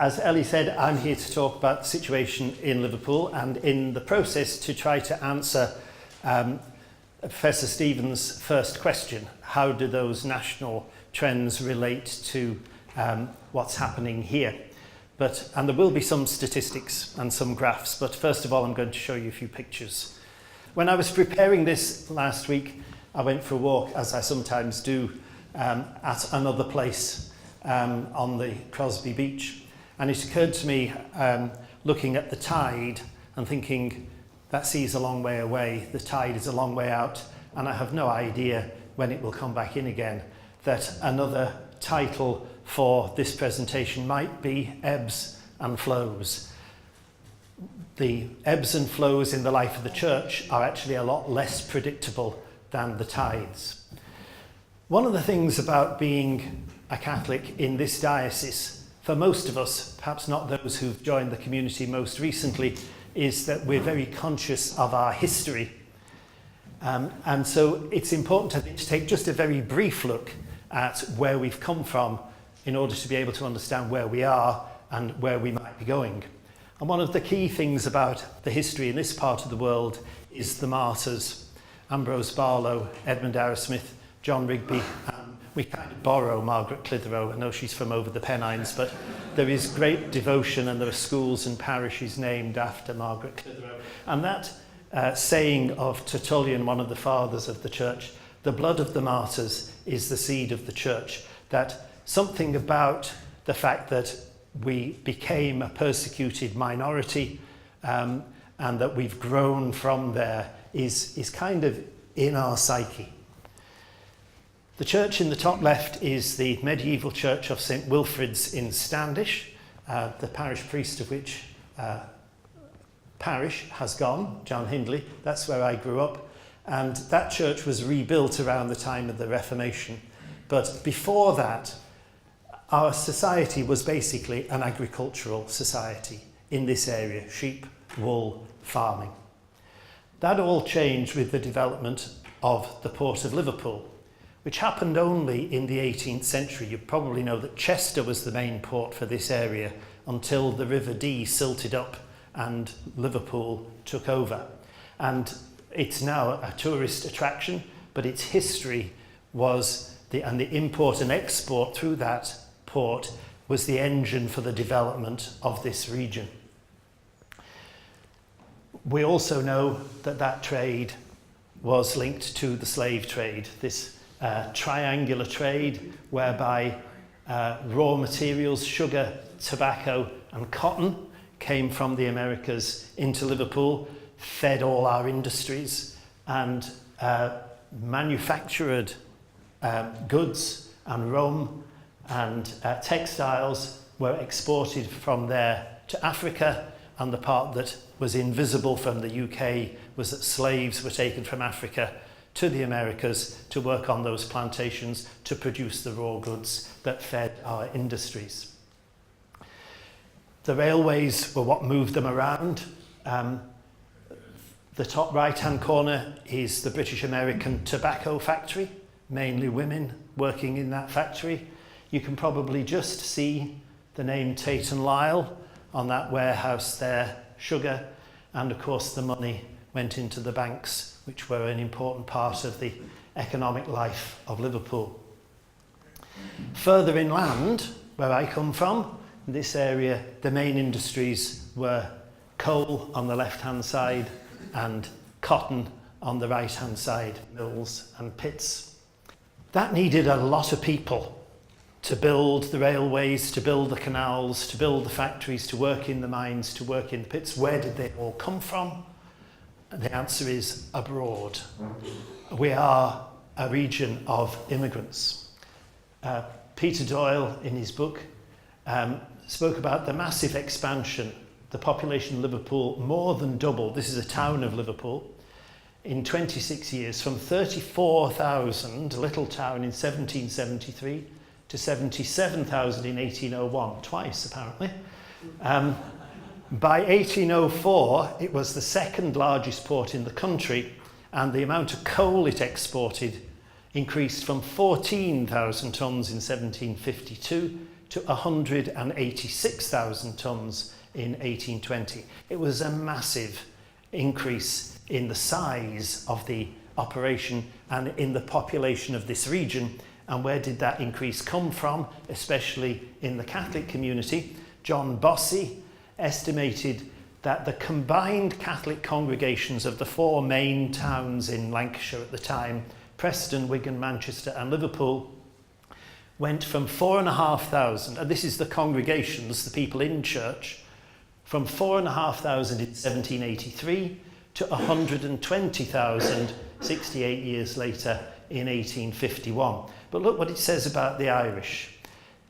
As Ellie said, I'm here to talk about the situation in Liverpool, and in the process to try to answer Professor Stephen's first question: how do those national trends relate to what's happening here? And there will be some statistics and some graphs, but first of all I'm going to show you a few pictures. When I was preparing this last week, I went for a walk, as I sometimes do, at another place on the Crosby Beach, and it occurred to me, looking at the tide and thinking, that sea's a long way away, the tide is a long way out, and I have no idea when it will come back in again, that another title for this presentation might be Ebbs and Flows. The ebbs and flows in the life of the church are actually a lot less predictable than the tides. One of the things about being a Catholic in this diocese, for most of us, perhaps not those who've joined the community most recently, is that we're very conscious of our history. And so it's important, I think, to take just a very brief look at where we've come from in order to be able to understand where we are and where we might be going. And one of the key things about the history in this part of the world is the martyrs: Ambrose Barlow, Edmund Arrowsmith, John Rigby. We kind of borrow Margaret Clitheroe. I know she's from over the Pennines, but there is great devotion, and there are schools and parishes named after Margaret Clitheroe. And that saying of Tertullian, one of the fathers of the church, the blood of the martyrs is the seed of the church, that something about the fact that we became a persecuted minority and that we've grown from there is kind of in our psyche. The church in the top left is the medieval church of St Wilfrid's in Standish, the parish priest of which parish has gone, John Hindley. That's where I grew up, and that church was rebuilt around the time of the Reformation. But before that, our society was basically an agricultural society in this area: sheep, wool, farming. That all changed with the development of the port of Liverpool, which happened only in the 18th century. You probably know that Chester was the main port for this area until the River Dee silted up and Liverpool took over. And it's now a tourist attraction, but its history was the import and export through that port was the engine for the development of this region. We also know that that trade was linked to the slave trade, this triangular trade whereby raw materials, sugar, tobacco and cotton, came from the Americas into Liverpool, fed all our industries, and manufactured goods and rum and textiles were exported from there to Africa, and the part that was invisible from the UK was that slaves were taken from Africa to the Americas to work on those plantations to produce the raw goods that fed our industries. The railways were what moved them around. The top right-hand corner is the British American tobacco factory, mainly women working in that factory. You can probably just see the name Tate and Lyle on that warehouse there, sugar, and of course the money went into the banks, which were an important part of the economic life of Liverpool. Further inland, where I come from, in this area, the main industries were coal on the left-hand side and cotton on the right-hand side, mills and pits. That needed a lot of people to build the railways, to build the canals, to build the factories, to work in the mines, to work in the pits. Where did they all come from? And the answer is abroad. We are a region of immigrants. Peter Doyle, in his book, spoke about the massive expansion. The population of Liverpool more than doubled. This is a town of Liverpool. In 26 years, from 34,000, a little town in 1773, to 77,000 in 1801, twice apparently. By 1804, it was the second largest port in the country, and the amount of coal it exported increased from 14,000 tonnes in 1752 to 186,000 tonnes in 1820. It was a massive increase in the size of the operation and in the population of this region. And where did that increase come from, especially in the Catholic community? John Bossy estimated that the combined Catholic congregations of the four main towns in Lancashire at the time, Preston, Wigan, Manchester and Liverpool, went from 4,500, and this is the congregations, the people in church, from 4,500 in 1783 to 120,000 68 years later in 1851. But look what it says about the Irish,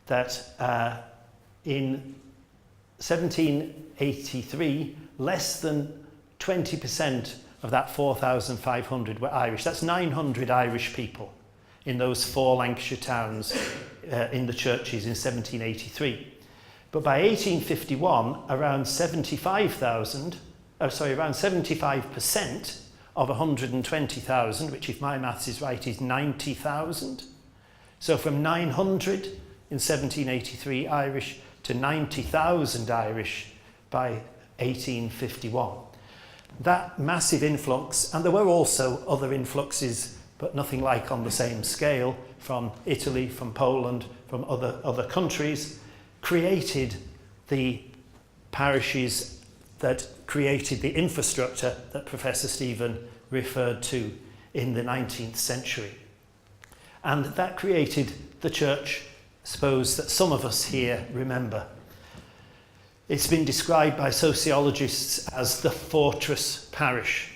that in 1783, less than 20% of that 4,500 were Irish. That's 900 Irish people in those four Lancashire towns in the churches in 1783. But by 1851, around 75% of 120,000, which if my maths is right is 90,000. So from 900 in 1783 Irish to 90,000 Irish by 1851. That massive influx, and there were also other influxes, but nothing like on the same scale, from Italy, from Poland, from other countries, created the parishes that created the infrastructure that Professor Stephen referred to in the 19th century. And that created the church, I suppose, that some of us here remember. It's been described by sociologists as the fortress parish.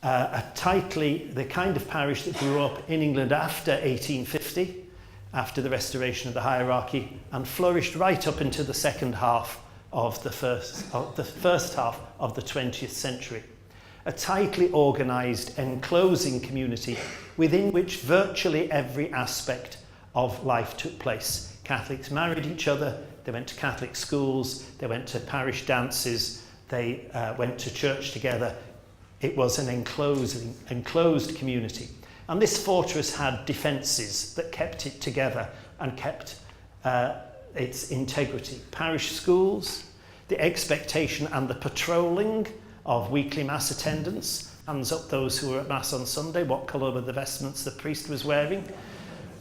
The kind of parish that grew up in England after 1850, after the restoration of the hierarchy, and flourished right up into the second half of the first half of the 20th century. A tightly organised, enclosing community within which virtually every aspect of life took place. Catholics married each other, they went to Catholic schools, they went to parish dances, they went to church together. It was an enclosed community. And this fortress had defences that kept it together and kept its integrity. Parish schools, the expectation and the patrolling of weekly Mass attendance, hands up those who were at Mass on Sunday, what colour were the vestments the priest was wearing.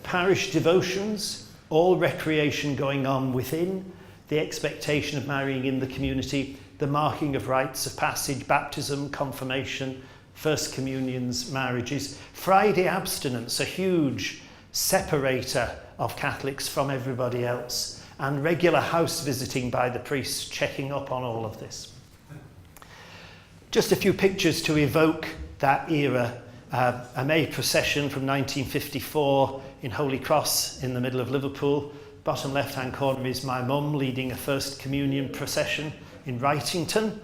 Parish devotions, all recreation going on within, the expectation of marrying in the community, the marking of rites of passage, baptism, confirmation, first communions, marriages. Friday abstinence, a huge separator of Catholics from everybody else, and regular house visiting by the priests checking up on all of this. Just a few pictures to evoke that era. A May procession from 1954 in Holy Cross in the middle of Liverpool. Bottom left-hand corner is my mum leading a First Communion procession in Wrightington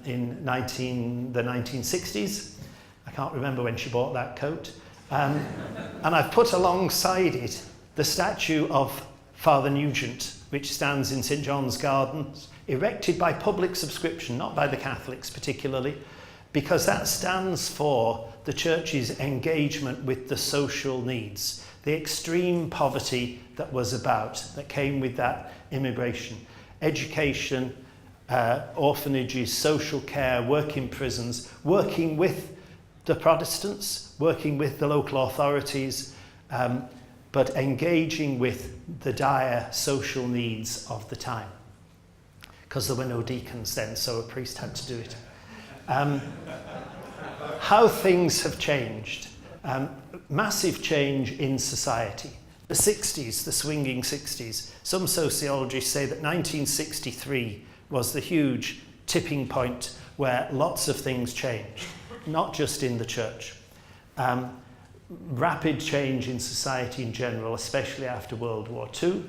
in the 1960s. I can't remember when she bought that coat. And I've put alongside it the statue of Father Nugent, which stands in St John's Gardens, erected by public subscription, not by the Catholics particularly, because that stands for the Church's engagement with the social needs, the extreme poverty that came with that immigration, education, orphanages, social care, work in prisons, working with the Protestants, working with the local authorities, but engaging with the dire social needs of the time. Because there were no deacons then, so a priest had to do it. How things have changed. Massive change in society. The 60s, the swinging 60s. Some sociologists say that 1963 was the huge tipping point where lots of things changed, not just in the church. Rapid change in society in general, especially after World War II,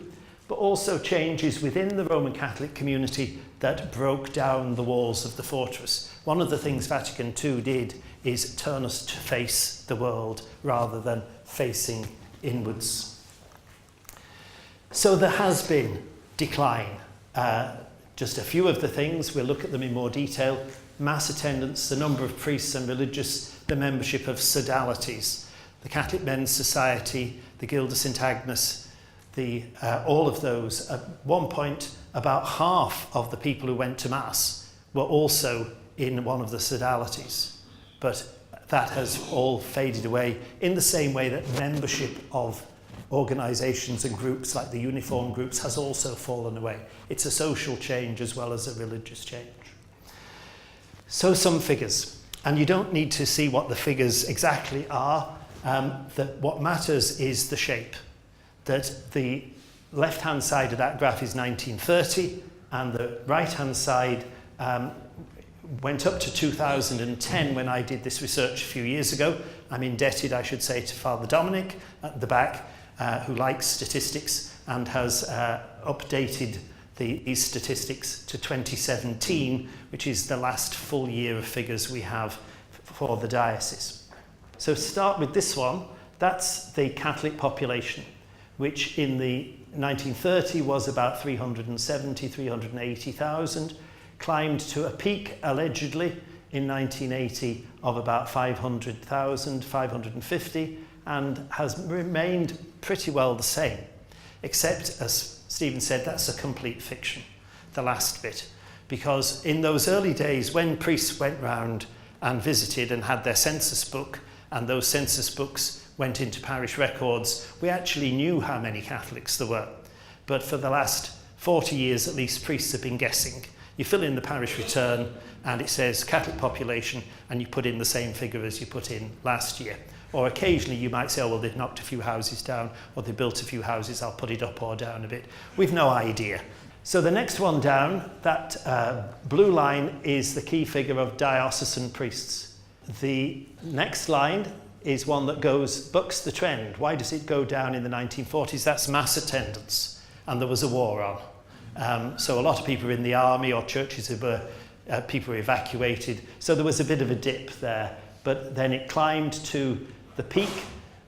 but also changes within the Roman Catholic community that broke down the walls of the fortress. One of the things Vatican II did is turn us to face the world rather than facing inwards. So there has been decline. Just a few of the things, we'll look at them in more detail. Mass attendance, the number of priests and religious, the membership of sodalities, the Catholic Men's Society, the Guild of St Agnes, all of those, at one point, about half of the people who went to Mass were also in one of the sodalities. But that has all faded away in the same way that membership of organisations and groups like the uniform groups has also fallen away. It's a social change as well as a religious change. So some figures, and you don't need to see what the figures exactly are. What matters is the shape. That the left-hand side of that graph is 1930, and the right-hand side went up to 2010 when I did this research a few years ago. I'm indebted, I should say, to Father Dominic at the back, who likes statistics and has updated these statistics to 2017, which is the last full year of figures we have for the diocese. So start with this one. That's the Catholic population, which in the 1930 was about 380,000, climbed to a peak allegedly in 1980 of about 500,000, 550, and has remained pretty well the same, except, as Stephen said, that's a complete fiction, the last bit, because in those early days when priests went round and visited and had their census book, and those census books went into parish records, we actually knew how many Catholics there were. But for the last 40 years at least, priests have been guessing. You fill in the parish return and it says Catholic population, and you put in the same figure as you put in last year. Or occasionally you might say, oh, well, they've knocked a few houses down, or they built a few houses, I'll put it up or down a bit. We've no idea. So the next one down, that blue line is the key figure of diocesan priests. The next line is one that bucks the trend. Why does it go down in the 1940s? That's mass attendance, and there was a war on. So a lot of people were in the army, or churches were, people were evacuated. So there was a bit of a dip there, but then it climbed to the peak.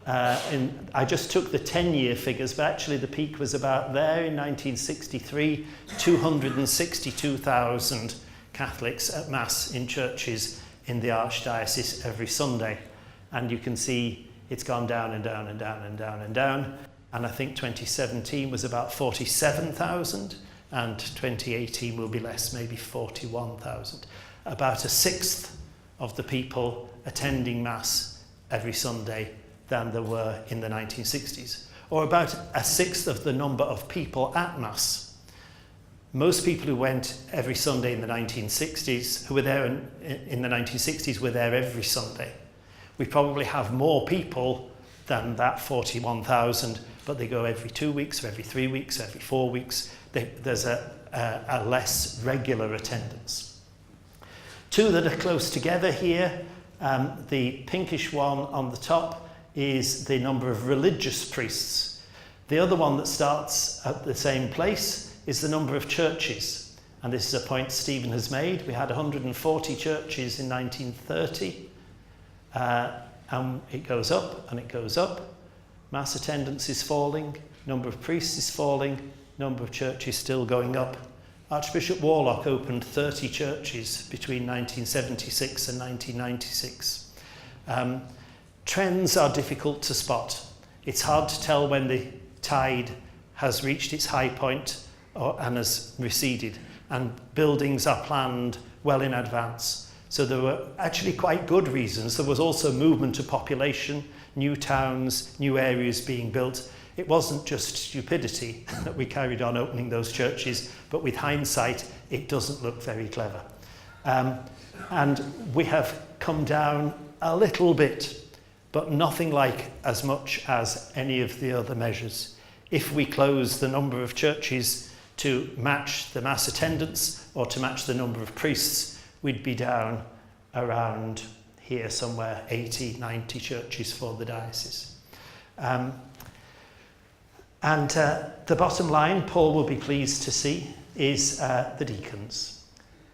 I just took the 10-year figures, but actually the peak was about there in 1963, 262,000 Catholics at Mass in churches in the Archdiocese every Sunday. And you can see it's gone down and down and down and down and down. And I think 2017 was about 47,000, and 2018 will be less, maybe 41,000. About a sixth of the people attending Mass every Sunday than there were in the 1960s, or about a sixth of the number of people at Mass. Most people who went every Sunday in the 1960s, who were there in the 1960s, were there every Sunday. We probably have more people than that 41,000, but they go every 2 weeks, or every 3 weeks, or every 4 weeks. There's a less regular attendance. Two that are close together here. The pinkish one on the top is the number of religious priests. The other one that starts at the same place is the number of churches. And this is a point Stephen has made. We had 140 churches in 1930. And it goes up and it goes up. Mass attendance is falling, number of priests is falling, number of churches still going up. Archbishop Warlock opened 30 churches between 1976 and 1996. Trends are difficult to spot. It's hard to tell when the tide has reached its high point and has receded, and buildings are planned well in advance. So there were actually quite good reasons. There was also movement of population, new towns, new areas being built. It wasn't just stupidity that we carried on opening those churches, but with hindsight, it doesn't look very clever. And we have come down a little bit, but nothing like as much as any of the other measures. If we close the number of churches to match the mass attendance or to match the number of priests, we'd be down around here somewhere, 80, 90 churches for the diocese. The bottom line, Paul will be pleased to see, is the deacons.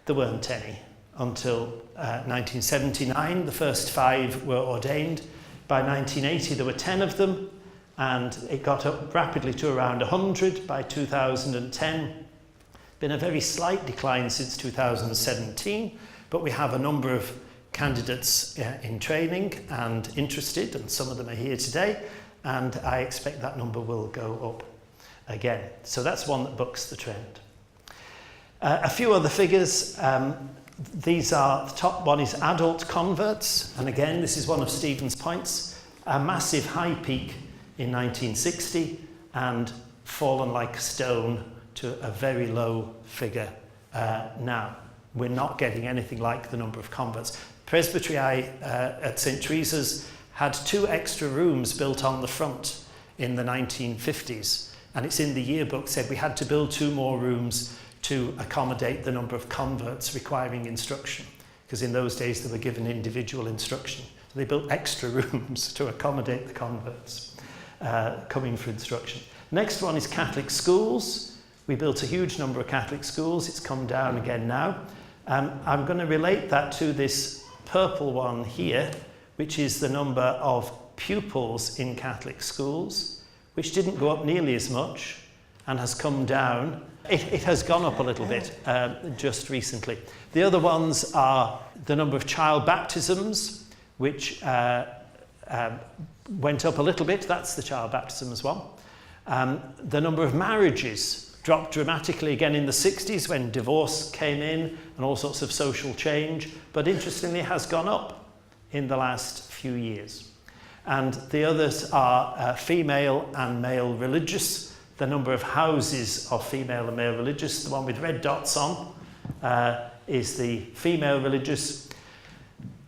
There weren't any until 1979. The first 5 were ordained. By 1980 there were 10 of them, and it got up rapidly to around 100 by 2010. Been a very slight decline since 2017, but we have a number of candidates in training and interested, and some of them are here today, and I expect that number will go up. again. So that's one that bucks the trend. A few other figures. These are, the top one is adult converts, and again this is one of Stephen's points. A massive high peak in 1960 and fallen like a stone to a very low figure now. We're not getting anything like the number of converts. Presbytery at St. Teresa's had 2 extra rooms built on the front in the 1950s, and it's in the yearbook said we had to build 2 more rooms to accommodate the number of converts requiring instruction, because in those days they were given individual instruction. So they built extra rooms to accommodate the converts coming for instruction. Next one is Catholic schools. We built a huge number of Catholic schools. It's come down again now. I'm going to relate that to this purple one here, which is the number of pupils in Catholic schools, which didn't go up nearly as much and has come down. It has gone up a little bit just recently. The other ones are the number of child baptisms, which went up a little bit. That's the child baptisms one. The number of marriages dropped dramatically again in the 60s when divorce came in and all sorts of social change, but interestingly has gone up in the last few years. And the others are female and male religious. The number of houses of female and male religious, the one with red dots on, is the female religious.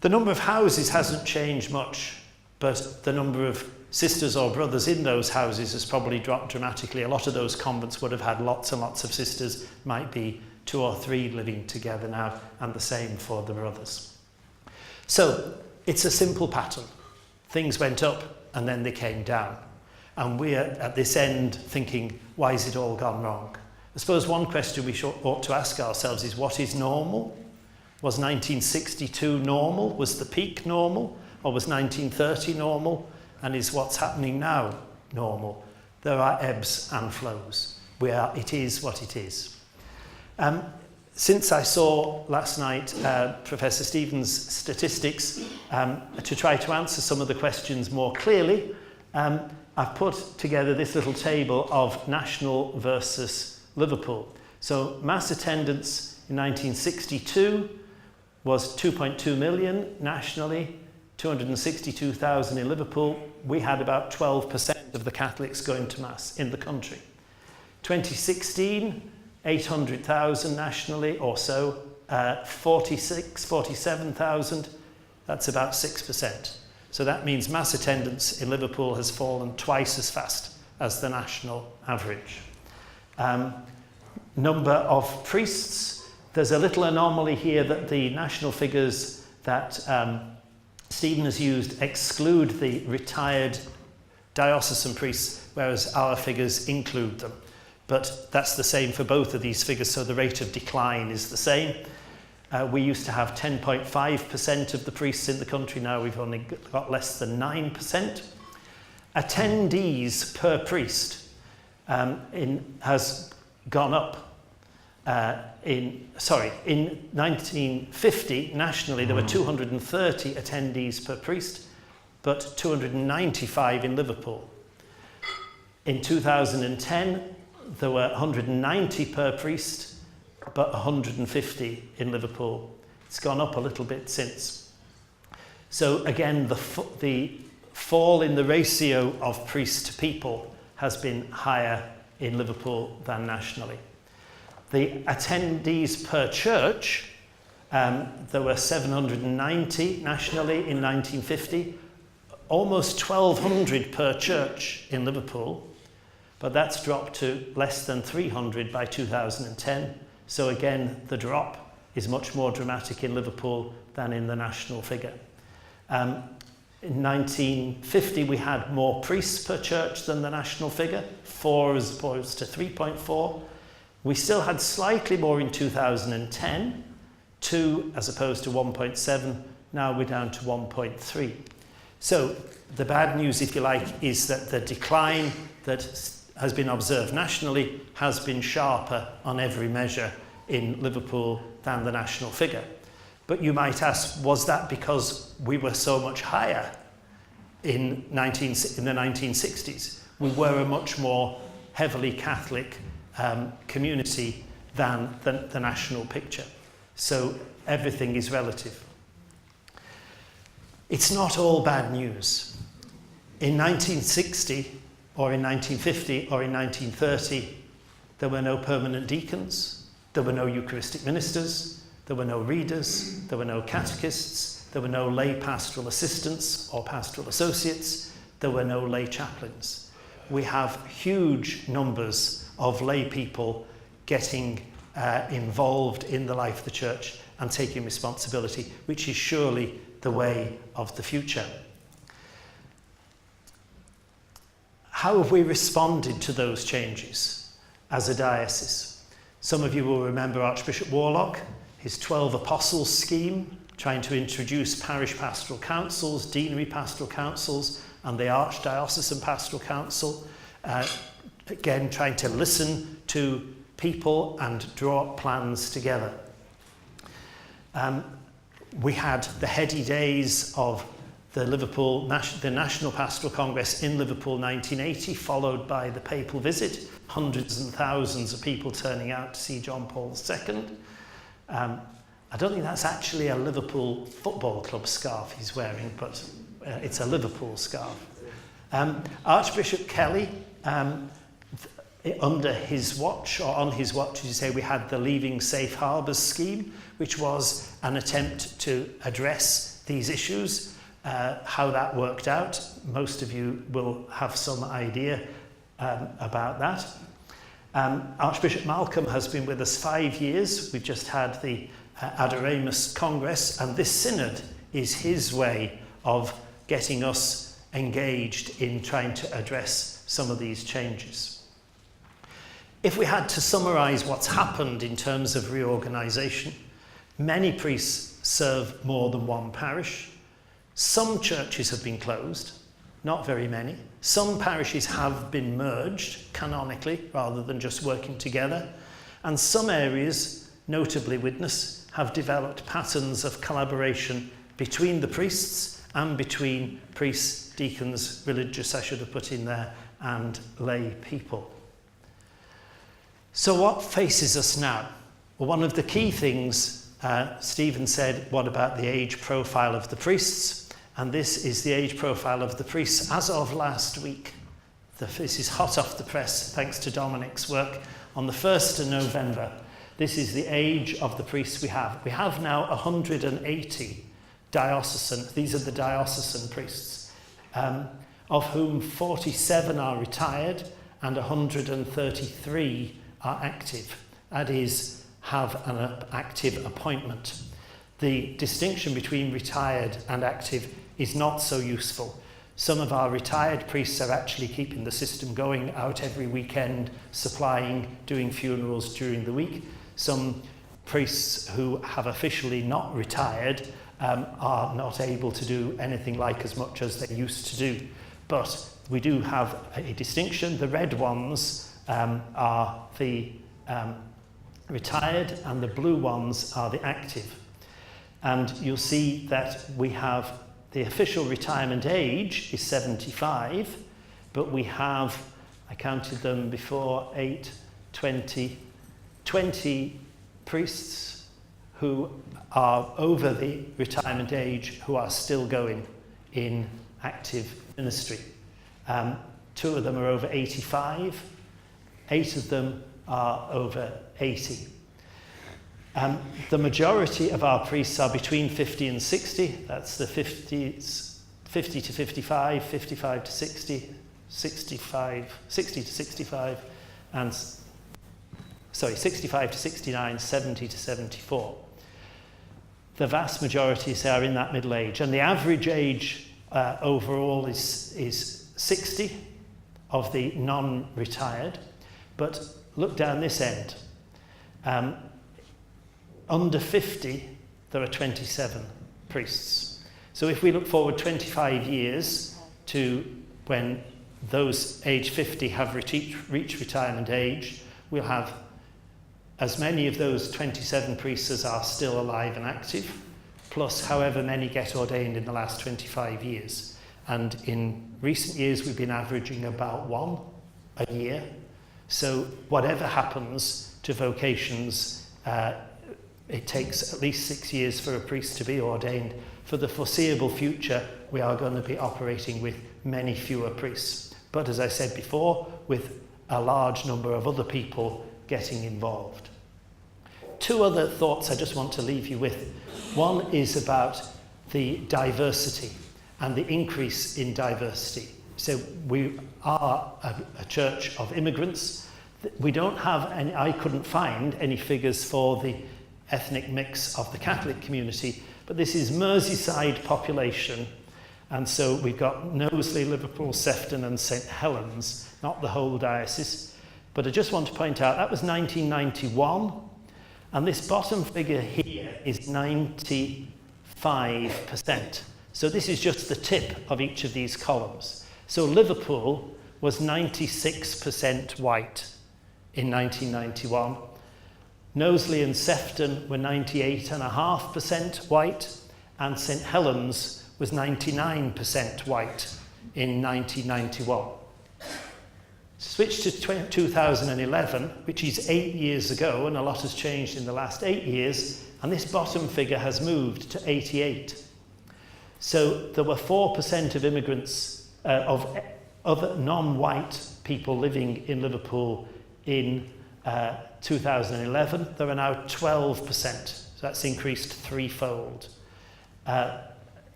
The number of houses hasn't changed much, but the number of sisters or brothers in those houses has probably dropped dramatically. A lot of those convents would have had lots and lots of sisters, might be 2 or 3 living together now, and the same for the brothers. So it's a simple pattern. Things went up and then they came down. And we're at this end thinking, why has it all gone wrong? I suppose one question we ought to ask ourselves is, what is normal? Was 1962 normal? Was the peak normal? Or was 1930 normal? And is what's happening now normal? There are ebbs and flows. It is what it is. Since I saw last night Professor Stephen's statistics, to try to answer some of the questions more clearly, I've put together this little table of national versus Liverpool. So mass attendance in 1962 was 2.2 million nationally, 262,000 in Liverpool. We had about 12% of the Catholics going to mass in the country. 2016, 800,000 nationally or so, 47,000, that's about 6%. So that means mass attendance in Liverpool has fallen twice as fast as the national average. Number of priests, there's a little anomaly here that the national figures that Stephen has used exclude the retired diocesan priests, whereas our figures include them. But that's the same for both of these figures, so the rate of decline is the same. We used to have 10.5% of the priests in the country. Now we've only got less than 9%. Attendees per priest has gone up. In 1950, nationally, there were 230 attendees per priest, but 295 in Liverpool. In 2010, there were 190 per priest, but 150 in Liverpool. It's gone up a little bit since. So again, the fall in the ratio of priests to people has been higher in Liverpool than nationally. The attendees per church, there were 790 nationally in 1950, almost 1,200 per church in Liverpool, but that's dropped to less than 300 by 2010. So again, the drop is much more dramatic in Liverpool than in the national figure. In 1950, we had more priests per church than the national figure, 4 as opposed to 3.4. We still had slightly more in 2010, 2 as opposed to 1.7. Now we're down to 1.3. So the bad news, if you like, is that the decline that has been observed nationally has been sharper on every measure in Liverpool than the national figure. But you might ask, was that because we were so much higher in the 1960s? We were a much more heavily Catholic community than the national picture. So everything is relative. It's not all bad news. In 1960, or in 1950, or in 1930, there were no permanent deacons, there were no Eucharistic ministers, there were no readers, there were no catechists, there were no lay pastoral assistants or pastoral associates, there were no lay chaplains. We have huge numbers of lay people getting involved in the life of the church and taking responsibility, which is surely the way of the future. How have we responded to those changes as a diocese? Some of you will remember Archbishop Warlock, his 12 Apostles scheme, trying to introduce parish pastoral councils, deanery pastoral councils, and the Archdiocesan Pastoral Council. Again, trying to listen to people and draw plans together. We had the heady days of the National Pastoral Congress in Liverpool 1980, followed by the papal visit, hundreds and thousands of people turning out to see John Paul II. I don't think that's actually a Liverpool Football Club scarf he's wearing, but it's a Liverpool scarf. Archbishop Kelly, under his watch, or on his watch, as you say, we had the Leaving Safe Harbours scheme, which was an attempt to address these issues. How that worked out, most of you will have some idea about that. Archbishop Malcolm has been with us 5 years. We've just had the Adoramus Congress, and this synod is his way of getting us engaged in trying to address some of these changes. If we had to summarise what's happened in terms of reorganisation, many priests serve more than one parish. Some churches have been closed, not very many. Some parishes have been merged canonically rather than just working together. And some areas, notably Widnes, have developed patterns of collaboration between the priests and between priests, deacons, religious, I should have put in there, and lay people. So what faces us now? Well, one of the key things, Stephen said, what about the age profile of the priests? And this is the age profile of the priests as of last week. This is hot off the press, thanks to Dominic's work. On the 1st of November, this is the age of the priests we have. We have now 180 diocesan, these are the diocesan priests, of whom 47 are retired and 133 are active. That is, have an active appointment. The distinction between retired and active is not so useful. Some of our retired priests are actually keeping the system going, out every weekend, supplying, doing funerals during the week. Some priests who have officially not retired are not able to do anything like as much as they used to do. But we do have a distinction. The red ones are the retired, and the blue ones are the active. And you'll see that we have the official retirement age is 75, but we have, I counted them before, 20 priests who are over the retirement age who are still going in active ministry. 2 of them are over 85, 8 of them are over 80. The majority of our priests are between 50 and 60. That's the 50 to 55, 55 to 60, 65, 60 to 65, and 65 to 69, 70 to 74. The vast majority are in that middle age, and the average age overall is 60 of the non-retired. But look down this end. Under 50, there are 27 priests. So if we look forward 25 years to when those age 50 have reached retirement age, we'll have as many of those 27 priests as are still alive and active, plus however many get ordained in the last 25 years. And in recent years, we've been averaging about 1 a year. So whatever happens to vocations, it takes at least 6 years for a priest to be ordained. For the foreseeable future, we are going to be operating with many fewer priests. But as I said before, with a large number of other people getting involved. 2 other thoughts I just want to leave you with. One is about the diversity and the increase in diversity. So we are a church of immigrants. We don't have any, I couldn't find any figures for the ethnic mix of the Catholic community, but this is Merseyside population, and so we've got Knowsley, Liverpool, Sefton and St Helens, not the whole diocese. But I just want to point out that was 1991, and this bottom figure here is 95%. So this is just the tip of each of these columns. So Liverpool was 96% white in 1991. Knowsley and Sefton were 98.5% white, and St Helens was 99% white in 1991. Switch to 2011, which is 8 years ago, and a lot has changed in the last 8 years, and this bottom figure has moved to 88. So there were 4% of immigrants, of other non-white people living in Liverpool in 2011. There are now 12%, so that's increased threefold.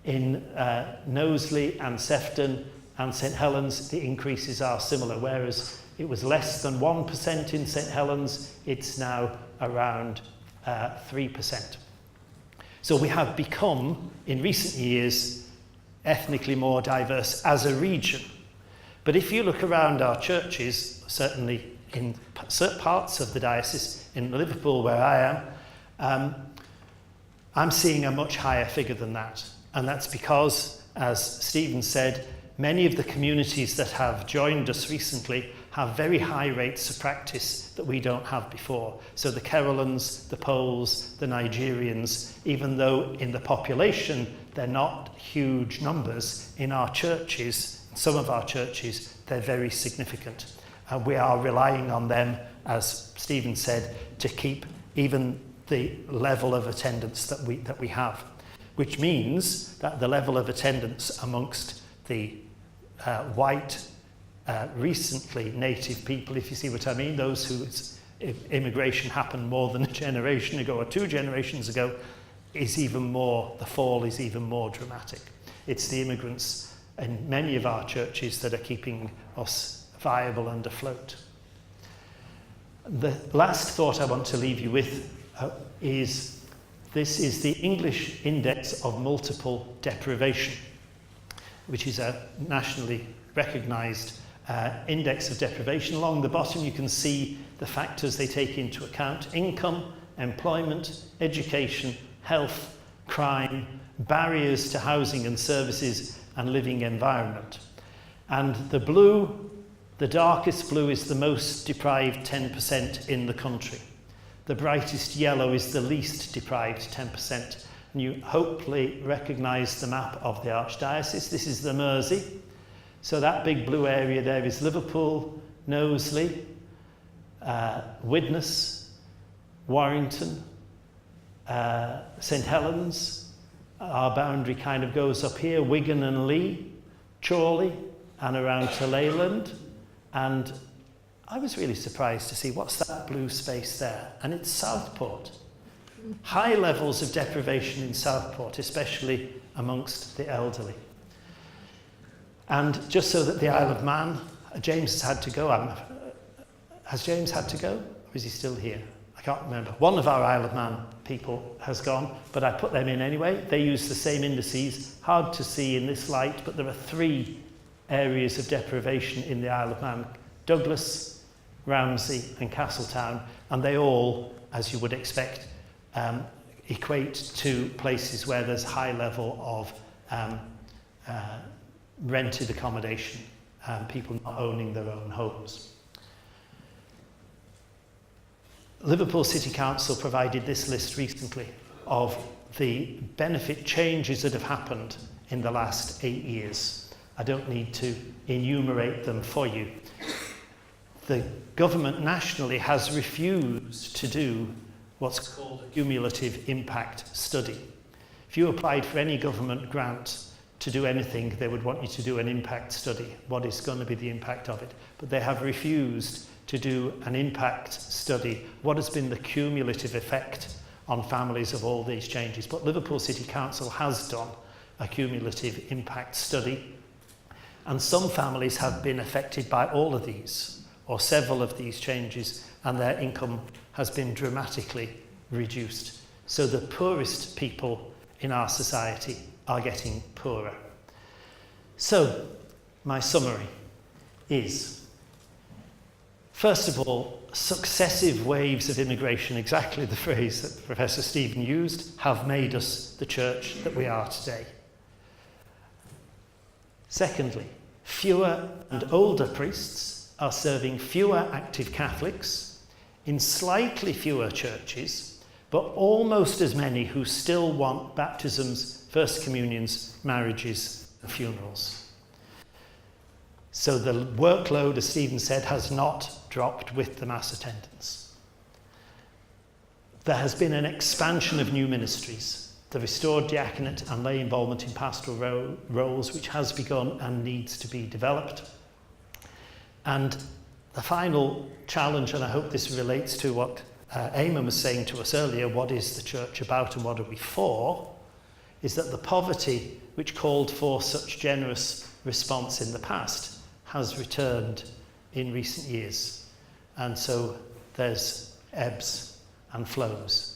In Knowsley and Sefton and St Helens, the increases are similar, whereas it was less than 1% in St Helens, it's now around 3%. So we have become, in recent years, ethnically more diverse as a region. But if you look around our churches, certainly in certain parts of the diocese, in Liverpool where I am, I'm seeing a much higher figure than that. And that's because, as Stephen said, many of the communities that have joined us recently have very high rates of practice that we don't have before. So the Carolans, the Poles, the Nigerians, even though in the population they're not huge numbers, in our churches, some of our churches, they're very significant. And we are relying on them, as Stephen said, to keep even the level of attendance that we have, which means that the level of attendance amongst the white, recently native people, if you see what I mean, those whose immigration happened more than a generation ago or 2 generations ago, is even more, the fall is even more dramatic. It's the immigrants in many of our churches that are keeping us viable and afloat. The last thought I want to leave you with is this is the English Index of Multiple Deprivation, which is a nationally recognised index of deprivation. Along the bottom you can see the factors they take into account: income, employment, education, health, crime, barriers to housing and services, and living environment. And the blue, the darkest blue, is the most deprived 10% in the country. The brightest yellow is the least deprived 10%. And you hopefully recognise the map of the Archdiocese. This is the Mersey. So that big blue area there is Liverpool, Knowsley, Widnes, Warrington, St Helens. Our boundary kind of goes up here, Wigan and Lee, Chorley, and around to Leyland. And I was really surprised to see, what's that blue space there? And it's Southport. High levels of deprivation in Southport, especially amongst the elderly. And just so that the Isle of Man, James has had to go. Has James had to go? Or is he still here? I can't remember. One of our Isle of Man people has gone, but I put them in anyway. They use the same indices. Hard to see in this light, but there are 3 areas of deprivation in the Isle of Man: Douglas, Ramsey and Castletown, and they all, as you would expect, equate to places where there's high level of rented accommodation, people not owning their own homes. Liverpool City Council provided this list recently of the benefit changes that have happened in the last 8 years. I don't need to enumerate them for you. the government nationally has refused to do what's called a cumulative impact study. If you applied for any government grant to do anything, they would want you to do an impact study. What is going to be the impact of it? But they have refused to do an impact study. What has been the cumulative effect on families of all these changes? But Liverpool City Council has done a cumulative impact study, and some families have been affected by all of these or several of these changes, and their income has been dramatically reduced. So the poorest people in our society are getting poorer. So my summary is, first of all, successive waves of immigration, exactly the phrase that Professor Stephen used, have made us the church that we are today. Secondly, fewer and older priests are serving fewer active Catholics in slightly fewer churches, but almost as many who still want baptisms, first communions, marriages, and funerals. So the workload, as Stephen said, has not dropped with the mass attendance. There has been an expansion of new ministries, the restored diaconate and lay involvement in pastoral roles, which has begun and needs to be developed. And the final challenge, and I hope this relates to what Eamon was saying to us earlier, what is the church about and what are we for, is that the poverty which called for such generous response in the past has returned in recent years. And so there's ebbs and flows.